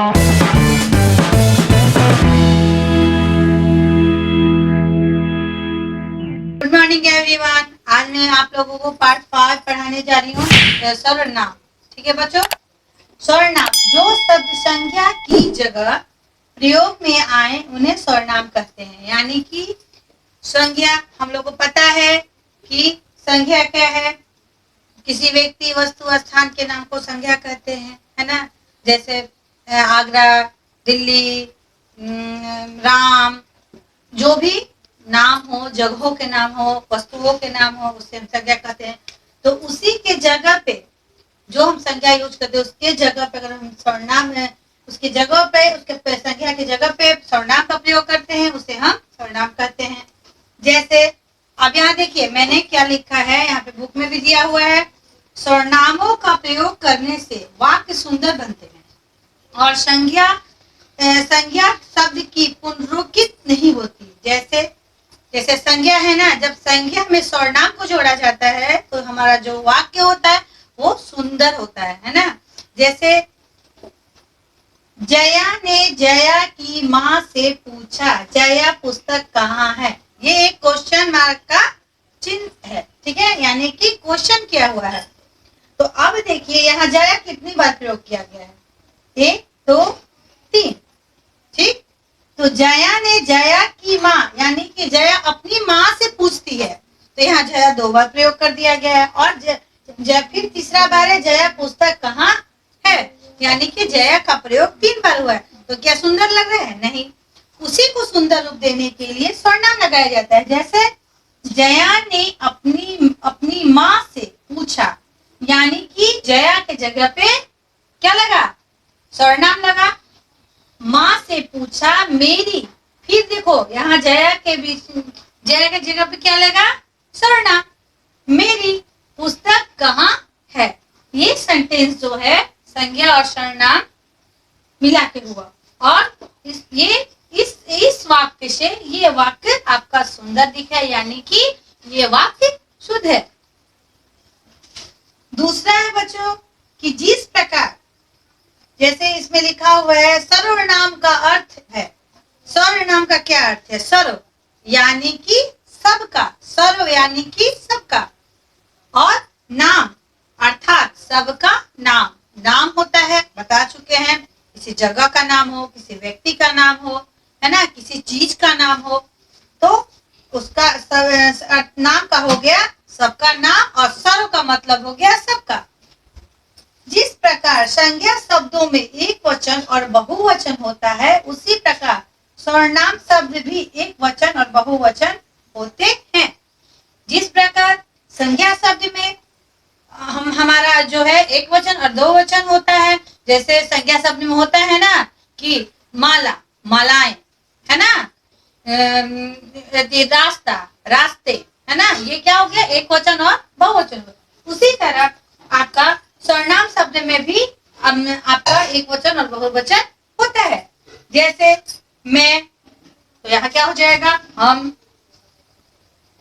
Good morning everyone. आज मैं आप लोगों को पार्ट 5 पढ़ाने जा रही हूँ सर्वनाम। ठीक है बच्चों, सर्वनाम जो शब्द संज्ञा की जगह प्रयोग में आए उन्हें सर्वनाम कहते हैं। यानी कि संज्ञा, हम लोग को पता है कि संज्ञा क्या है। किसी व्यक्ति, वस्तु, स्थान के नाम को संज्ञा कहते हैं, है ना। जैसे आगरा, दिल्ली, राम, जो भी नाम हो, जगहों के नाम हो, वस्तुओं के नाम हो, उससे हम संज्ञा कहते हैं। तो उसी के जगह पे जो हम संज्ञा यूज करते हैं, उसके जगह पे अगर हम सर्वनाम है, उसकी जगह पे, उसके संज्ञा की जगह पे सर्वनाम का प्रयोग करते हैं, उसे हम सर्वनाम कहते हैं। जैसे अब यहाँ देखिए मैंने क्या लिखा है, यहाँ पे बुक में भी दिया हुआ है। सर्वनामों का प्रयोग करने से वाक्य सुंदर बनते हैं और संज्ञा शब्द की पुनरुक्ति नहीं होती। जैसे संज्ञा है ना, जब संज्ञा में सर्वनाम को जोड़ा जाता है तो हमारा जो वाक्य होता है वो सुंदर होता है ना। जैसे जया ने जया की माँ से पूछा, जया पुस्तक कहाँ है। ये एक क्वेश्चन मार्क का चिन्ह है, ठीक है, यानी कि क्वेश्चन किया हुआ है। तो अब देखिए यहाँ जया कितनी बार प्रयोग किया गया है, 1 2 3, ठीक। तो जया ने जया की माँ, यानी कि जया अपनी माँ से पूछती है, तो यहाँ जया 2 बार प्रयोग कर दिया गया है। और फिर तीसरा बार है जया पुस्तक कहाँ है, यानी कि जया का प्रयोग 3 बार हुआ है। तो क्या सुंदर लग रहा है? नहीं। उसी को सुंदर रूप देने के लिए सर्वनाम लगाया जाता है। जैसे जया ने अपनी माँ से पूछा, यानी कि जया के जगह पे क्या लगा? सर्वनाम लगा। माँ से पूछा मेरी, फिर देखो यहाँ जया के जगह पे क्या लगा? सर्वनाम, मेरी पुस्तक कहाँ है। ये सेंटेंस जो है संज्ञा और सर्वनाम मिला के हुआ, और इस वाक्य से ये वाक्य आपका सुंदर दिखा, यानी कि ये वाक्य शुद्ध है। दूसरा है बच्चों कि जिस प्रकार, जैसे इसमें लिखा हुआ है सर्वनाम का अर्थ है। सर्वनाम का क्या अर्थ है? सर्व यानी कि सबका, सर्व यानी कि सबका, और नाम अर्थात सबका नाम। नाम होता है, बता चुके हैं, किसी जगह का नाम हो, किसी व्यक्ति का नाम हो, है ना, किसी चीज का नाम हो, तो उसका नाम का हो गया सबका नाम, और सर्व का मतलब हो गया सबका। जिस प्रकार संज्ञा शब्दों में एक वचन और बहुवचन होता है, उसी प्रकार सर्वनाम शब्द भी एक वचन और बहुवचन होते हैं। जिस प्रकार संज्ञा शब्द में हमारा जो है एक वचन और 2 वचन होता है, जैसे संज्ञा शब्द में होता है ना कि माला, मालाएं, है ना, रास्ता, रास्ते, है ना, ये क्या हो गया? एक वचन और बहुवचन। उसी तरह आपका सर्वनाम शब्द में भी आपका एक वचन और बहुवचन होता है। जैसे मैं, तो यहाँ क्या हो जाएगा? हम,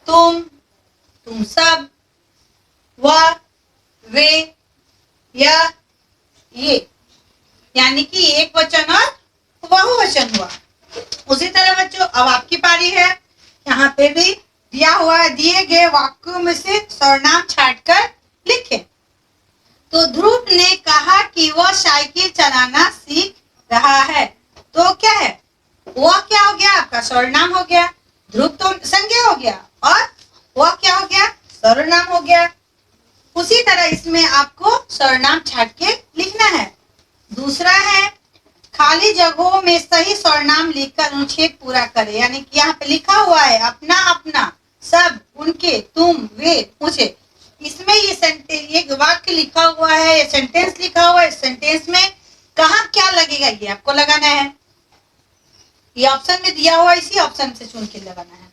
तुम सब, वह, वे, यह, ये, यानी कि एक वचन और बहुवचन हुआ। उसी तरह बच्चों अब आपकी पारी है। यहाँ पे भी दिया हुआ है, दिए गए वाक्यों में से सर्वनाम छांटकर लिखें। तो ध्रुव ने कहा कि वह साइकिल चलाना सीख रहा है, तो क्या है? वह क्या हो गया? आपका सर्वनाम हो गया। ध्रुव तो संज्ञा हो गया, और वह क्या हो गया? सर्वनाम हो गया। उसी तरह इसमें आपको सर्वनाम छांट के लिखना है। दूसरा है खाली जगहों में सही सर्वनाम लिखकर अनुच्छेद पूरा करें। यानी कि यहाँ पे लिखा हुआ है अपना, अपना, सब, उनके, तुम, वे, मुझे। इसमें ये वाक्य लिखा हुआ है, ये सेंटेंस लिखा हुआ है। सेंटेंस में कहाँ क्या लगेगा ये आपको लगाना है। ये ऑप्शन में दिया हुआ, इसी ऑप्शन से चुन के लगाना है।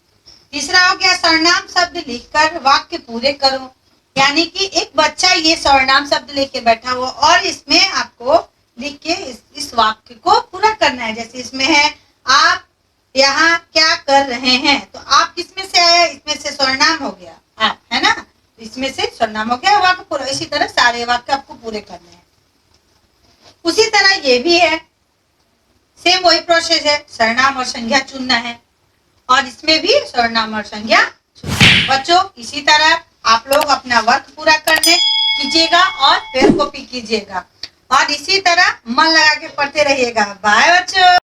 तीसरा हो गया सर्वनाम शब्द लिखकर वाक्य पूरे करो। यानी कि एक बच्चा ये सर्वनाम शब्द लेके बैठा हुआ, और इसमें आपको लिख के इस वाक्य को पूरा करना है। जैसे इसमें है आप यहाँ क्या कर रहे हैं, तो आप किसमें से आया? इसमें से सर्वनाम हो गया आप, है ना, इसमें से सर्वनाम हो गया वाक्य पूरा। इसी तरह सारे वाक्य आपको पूरे करने हैं। उसी तरह ये भी है सेम वही प्रोसेस है, सर्वनाम और संज्ञा चुनना है और इसमें भी सर्वनाम और संज्ञा चुनना है। बच्चों इसी तरह आप लोग अपना वर्क पूरा करने कीजिएगा और फिर कॉपी कीजिएगा और इसी तरह मन लगा के पढ़ते रहिएगा। बाय बच्चों।